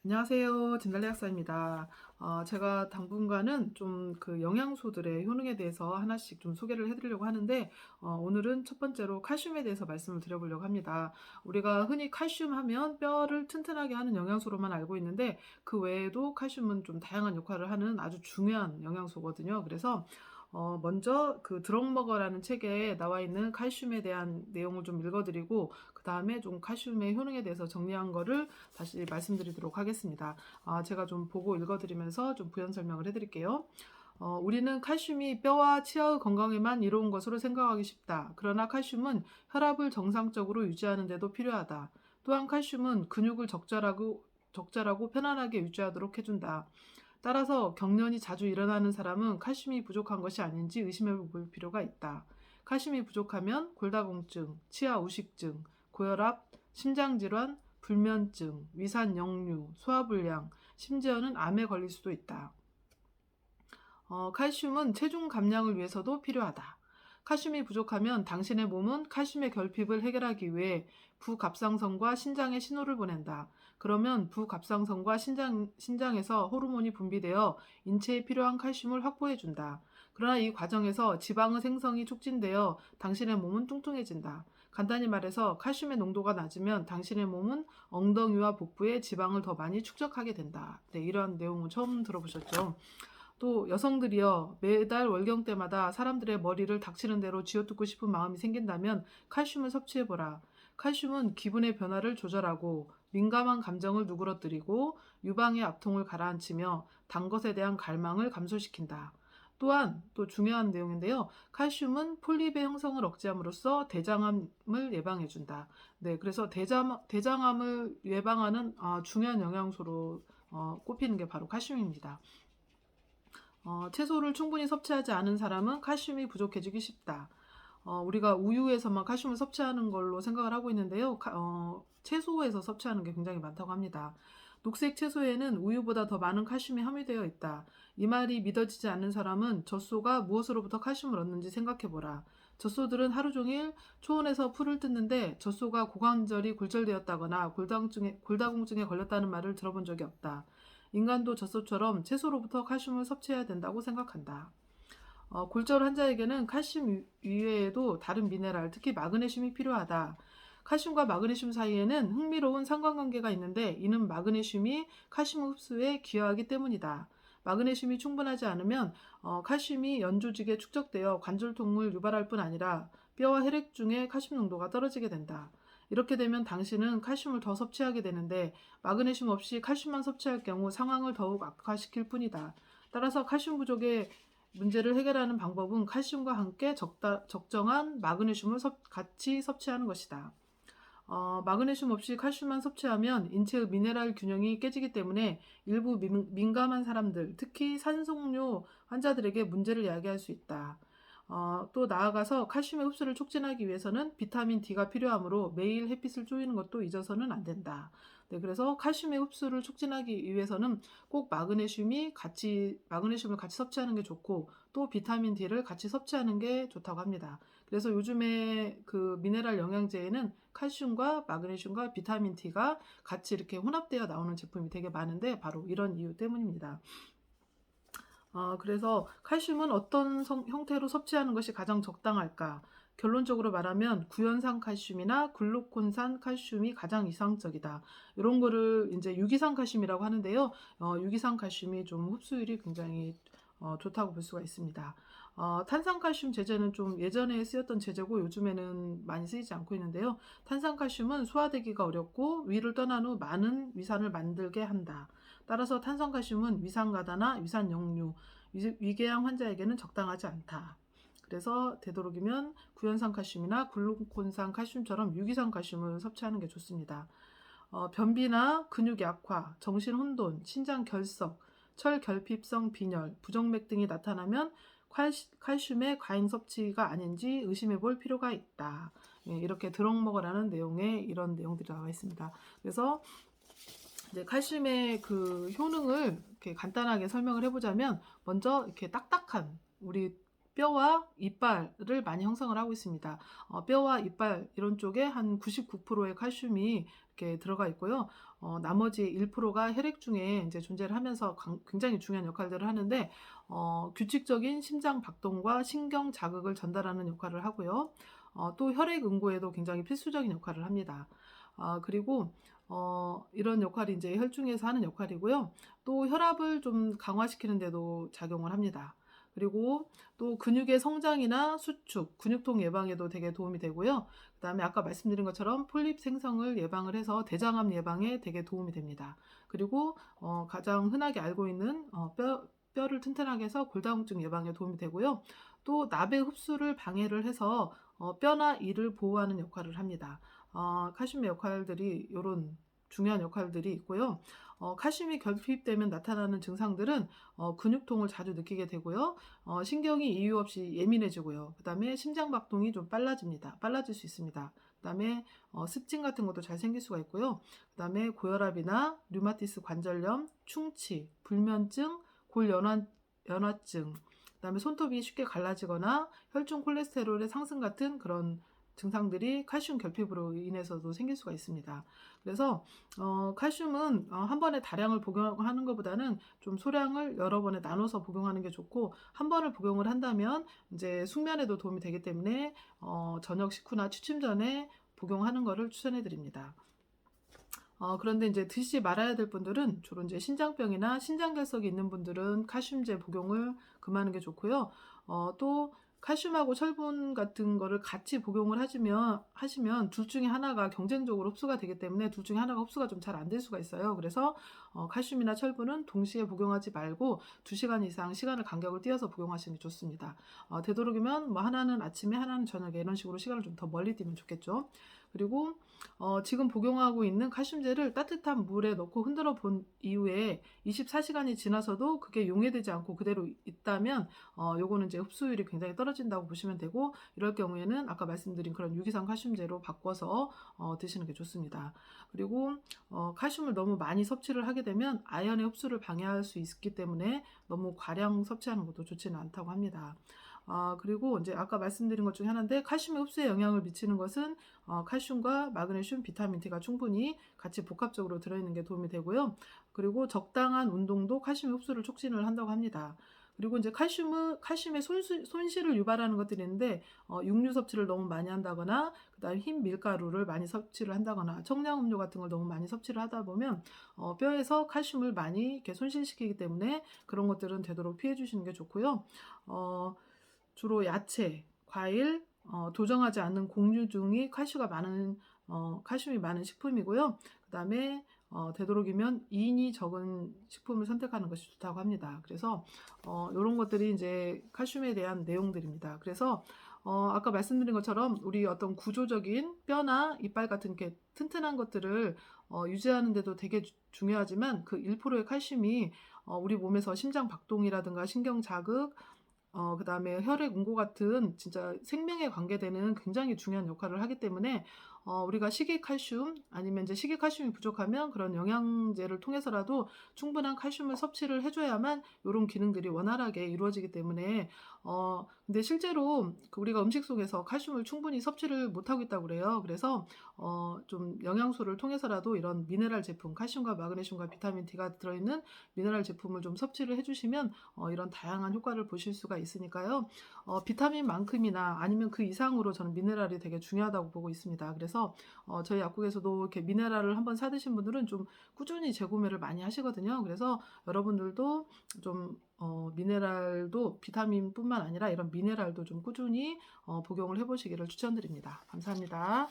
안녕하세요. 진달래 약사입니다. 제가 당분간은 좀 그 영양소들의 효능에 대해서 하나씩 좀 소개를 해드리려고 하는데, 오늘은 첫 번째로 칼슘에 대해서 말씀을 드려보려고 합니다. 우리가 흔히 칼슘 하면 뼈를 튼튼하게 하는 영양소로만 알고 있는데, 그 외에도 칼슘은 좀 다양한 역할을 하는 아주 중요한 영양소거든요. 그래서 먼저 그 드럭머거라는 책에 나와 있는 칼슘에 대한 내용을 좀 읽어드리고, 그 다음에 좀 칼슘의 효능에 대해서 정리한 거를 다시 말씀드리도록 하겠습니다. 제가 좀 보고 읽어드리면서 좀 부연 설명을 해드릴게요. 우리는 칼슘이 뼈와 치아의 건강에만 이로운 것으로 생각하기 쉽다. 그러나 칼슘은 혈압을 정상적으로 유지하는 데도 필요하다. 또한 칼슘은 근육을 적절하고 편안하게 유지하도록 해준다. 따라서 경련이 자주 일어나는 사람은 칼슘이 부족한 것이 아닌지 의심해 볼 필요가 있다. 칼슘이 부족하면 골다공증, 치아 우식증, 고혈압, 심장질환, 불면증, 위산 역류, 소화불량, 심지어는 암에 걸릴 수도 있다. 칼슘은 체중 감량을 위해서도 필요하다. 칼슘이 부족하면 당신의 몸은 칼슘의 결핍을 해결하기 위해 부갑상선과 신장에 신호를 보낸다. 그러면 부갑상선과 신장에서 호르몬이 분비되어 인체에 필요한 칼슘을 확보해준다. 그러나 이 과정에서 지방의 생성이 촉진되어 당신의 몸은 뚱뚱해진다. 간단히 말해서 칼슘의 농도가 낮으면 당신의 몸은 엉덩이와 복부에 지방을 더 많이 축적하게 된다. 네, 이런 내용을 처음 들어보셨죠? 또 여성들이요, 매달 월경 때마다 사람들의 머리를 닥치는 대로 쥐어뜯고 싶은 마음이 생긴다면 칼슘을 섭취해보라. 칼슘은 기분의 변화를 조절하고 민감한 감정을 누그러뜨리고 유방의 압통을 가라앉히며 단 것에 대한 갈망을 감소시킨다. 또한 또 중요한 내용인데요. 칼슘은 폴립의 형성을 억제함으로써 대장암을 예방해준다. 네, 그래서 대장암을 예방하는 중요한 영양소로 꼽히는 게 바로 칼슘입니다. 채소를 충분히 섭취하지 않은 사람은 칼슘이 부족해지기 쉽다. 우리가 우유에서만 칼슘을 섭취하는 걸로 생각을 하고 있는데요. 채소에서 섭취하는 게 굉장히 많다고 합니다. 녹색 채소에는 우유보다 더 많은 칼슘이 함유되어 있다. 이 말이 믿어지지 않는 사람은 젖소가 무엇으로부터 칼슘을 얻는지 생각해보라. 젖소들은 하루 종일 초원에서 풀을 뜯는데 젖소가 고관절이 골절되었다거나 골다공증에 걸렸다는 말을 들어본 적이 없다. 인간도 젖소처럼 채소로부터 칼슘을 섭취해야 된다고 생각한다. 골절 환자에게는 칼슘 이외에도 다른 미네랄, 특히 마그네슘이 필요하다. 칼슘과 마그네슘 사이에는 흥미로운 상관관계가 있는데 이는 마그네슘이 칼슘 흡수에 기여하기 때문이다. 마그네슘이 충분하지 않으면 칼슘이 연조직에 축적되어 관절통을 유발할 뿐 아니라 뼈와 혈액 중에 칼슘 농도가 떨어지게 된다. 이렇게 되면 당신은 칼슘을 더 섭취하게 되는데 마그네슘 없이 칼슘만 섭취할 경우 상황을 더욱 악화시킬 뿐이다. 따라서 칼슘 부족의 문제를 해결하는 방법은 칼슘과 함께 적정한 마그네슘을 같이 섭취하는 것이다. 마그네슘 없이 칼슘만 섭취하면 인체의 미네랄 균형이 깨지기 때문에 일부 민감한 사람들, 특히 산속뇨 환자들에게 문제를 야기할 수 있다. 또 나아가서 칼슘의 흡수를 촉진하기 위해서는 비타민 D가 필요하므로 매일 햇빛을 쬐이는 것도 잊어서는 안 된다. 네, 그래서 칼슘의 흡수를 촉진하기 위해서는 꼭 마그네슘을 같이 섭취하는 게 좋고 또 비타민 D를 같이 섭취하는 게 좋다고 합니다. 그래서 요즘에 그 미네랄 영양제에는 칼슘과 마그네슘과 비타민 D가 같이 이렇게 혼합되어 나오는 제품이 되게 많은데 바로 이런 이유 때문입니다. 그래서 칼슘은 어떤 형태로 섭취하는 것이 가장 적당할까? 결론적으로 말하면 구연산 칼슘이나 글루콘산 칼슘이 가장 이상적이다. 이런 거를 이제 유기산 칼슘이라고 하는데요. 유기산 칼슘이 좀 흡수율이 굉장히 좋다고 볼 수가 있습니다. 탄산칼슘 제제는 좀 예전에 쓰였던 제제고 요즘에는 많이 쓰이지 않고 있는데요. 탄산칼슘은 소화되기가 어렵고 위를 떠난 후 많은 위산을 만들게 한다. 따라서 탄산칼슘은 위산가다나 위산역류, 위궤양 환자에게는 적당하지 않다. 그래서 되도록이면 구연산 칼슘이나 글루콘산 칼슘처럼 유기산 칼슘을 섭취하는 게 좋습니다. 변비나 근육 약화, 정신 혼돈, 신장 결석, 철결핍성 빈혈, 부정맥 등이 나타나면 칼슘의 과잉 섭취가 아닌지 의심해 볼 필요가 있다. 예, 이렇게 드럭머거라는 내용에 이런 내용들이 나와 있습니다. 그래서 이제 칼슘의 그 효능을 이렇게 간단하게 설명을 해보자면 먼저 이렇게 딱딱한 우리 뼈와 이빨을 많이 형성을 하고 있습니다. 뼈와 이빨 이런 쪽에 한 99%의 칼슘이 이렇게 들어가 있고요. 나머지 1%가 혈액 중에 이제 존재를 하면서 굉장히 중요한 역할들을 하는데, 규칙적인 심장 박동과 신경 자극을 전달하는 역할을 하고요. 또 혈액 응고에도 굉장히 필수적인 역할을 합니다. 그리고 이런 역할이 이제 혈중에서 하는 역할이고요. 또 혈압을 좀 강화시키는 데도 작용을 합니다. 그리고 또 근육의 성장이나 수축, 근육통 예방에도 되게 도움이 되고요. 그다음에 아까 말씀드린 것처럼 폴립 생성을 예방을 해서 대장암 예방에 되게 도움이 됩니다. 그리고 가장 흔하게 알고 있는 뼈를 튼튼하게 해서 골다공증 예방에 도움이 되고요. 또 납의 흡수를 방해를 해서 뼈나 이를 보호하는 역할을 합니다. 칼슘의 역할들이 이런 중요한 역할들이 있고요. 칼슘이 결핍되면 나타나는 증상들은 근육통을 자주 느끼게 되고요. 신경이 이유 없이 예민해지고요. 그 다음에 심장박동이 좀 빨라질 수 있습니다. 그 다음에 습진 같은 것도 잘 생길 수가 있고요. 그 다음에 고혈압이나 류마티스 관절염, 충치, 불면증, 연화증, 그 다음에 손톱이 쉽게 갈라지거나 혈중 콜레스테롤의 상승 같은 그런 증상들이 칼슘 결핍으로 인해서도 생길 수가 있습니다. 그래서 칼슘은 한 번에 다량을 복용하는 것보다는 좀 소량을 여러 번에 나눠서 복용하는 게 좋고, 한 번을 복용을 한다면 이제 숙면에도 도움이 되기 때문에 저녁 식후나 취침 전에 복용하는 것을 추천해 드립니다. 그런데 이제 드시지 말아야 될 분들은 주로 이제 신장병이나 신장결석이 있는 분들은 칼슘제 복용을 금하는 게 좋고요. 또 칼슘하고 철분 같은 거를 같이 복용을 하시면 둘 중에 하나가 경쟁적으로 흡수가 되기 때문에 둘 중에 하나가 흡수가 좀 잘 안 될 수가 있어요. 그래서 칼슘이나 철분은 동시에 복용하지 말고 2시간 이상 시간을 간격을 띄어서 복용하시는 게 좋습니다. 되도록이면 뭐 하나는 아침에 하나는 저녁에 이런 식으로 시간을 좀 더 멀리 띄면 좋겠죠. 그리고 지금 복용하고 있는 칼슘제를 따뜻한 물에 넣고 흔들어 본 이후에 24시간이 지나서도 그게 용해되지 않고 그대로 있다면 요거는 이제 흡수율이 굉장히 떨어진다고 보시면 되고, 이럴 경우에는 아까 말씀드린 그런 유기산 칼슘제로 바꿔서 드시는 게 좋습니다. 그리고 칼슘을 너무 많이 섭취를 하게 되면 아연의 흡수를 방해할 수 있기 때문에 너무 과량 섭취하는 것도 좋지는 않다고 합니다. 그리고 이제 아까 말씀드린 것 중에 하나인데, 칼슘의 흡수에 영향을 미치는 것은 칼슘과 마그네슘, 비타민 D가 충분히 같이 복합적으로 들어있는 게 도움이 되고요. 그리고 적당한 운동도 칼슘의 흡수를 촉진을 한다고 합니다. 그리고 이제 칼슘의 손실을 유발하는 것들이 있는데, 육류 섭취를 너무 많이 한다거나, 그다음에 흰 밀가루를 많이 섭취를 한다거나, 청량음료 같은 걸 너무 많이 섭취를 하다 보면 뼈에서 칼슘을 많이 이렇게 손실시키기 때문에 그런 것들은 되도록 피해 주시는 게 좋고요. 주로 야채, 과일, 도정하지 않는 곡류 등이 칼슘이 많은 식품이고요. 그 다음에 되도록이면 이인이 적은 식품을 선택하는 것이 좋다고 합니다. 그래서 이런 것들이 이제 칼슘에 대한 내용들입니다. 그래서 아까 말씀드린 것처럼 우리 어떤 구조적인 뼈나 이빨 같은 게 튼튼한 것들을 유지하는 데도 되게 중요하지만, 그 1%의 칼슘이 우리 몸에서 심장 박동이라든가 신경 자극, 그 다음에 혈액 응고 같은 진짜 생명에 관계되는 굉장히 중요한 역할을 하기 때문에 우리가 식이칼슘 아니면 이제 식이칼슘이 부족하면 그런 영양제를 통해서라도 충분한 칼슘을 섭취를 해줘야만 이런 기능들이 원활하게 이루어지기 때문에 근데 실제로 우리가 음식 속에서 칼슘을 충분히 섭취를 못하고 있다고 그래요. 그래서 좀 영양소를 통해서라도 이런 미네랄 제품, 칼슘과 마그네슘과 비타민 D가 들어있는 미네랄 제품을 좀 섭취를 해주시면 이런 다양한 효과를 보실 수가 있으니까요. 비타민만큼이나 아니면 그 이상으로 저는 미네랄이 되게 중요하다고 보고 있습니다. 그래서 저희 약국에서도 이렇게 미네랄을 한번 사드신 분들은 좀 꾸준히 재구매를 많이 하시거든요. 그래서 여러분들도 좀 미네랄도 비타민뿐만 아니라 이런 미네랄도 좀 꾸준히 복용을 해보시기를 추천드립니다. 감사합니다.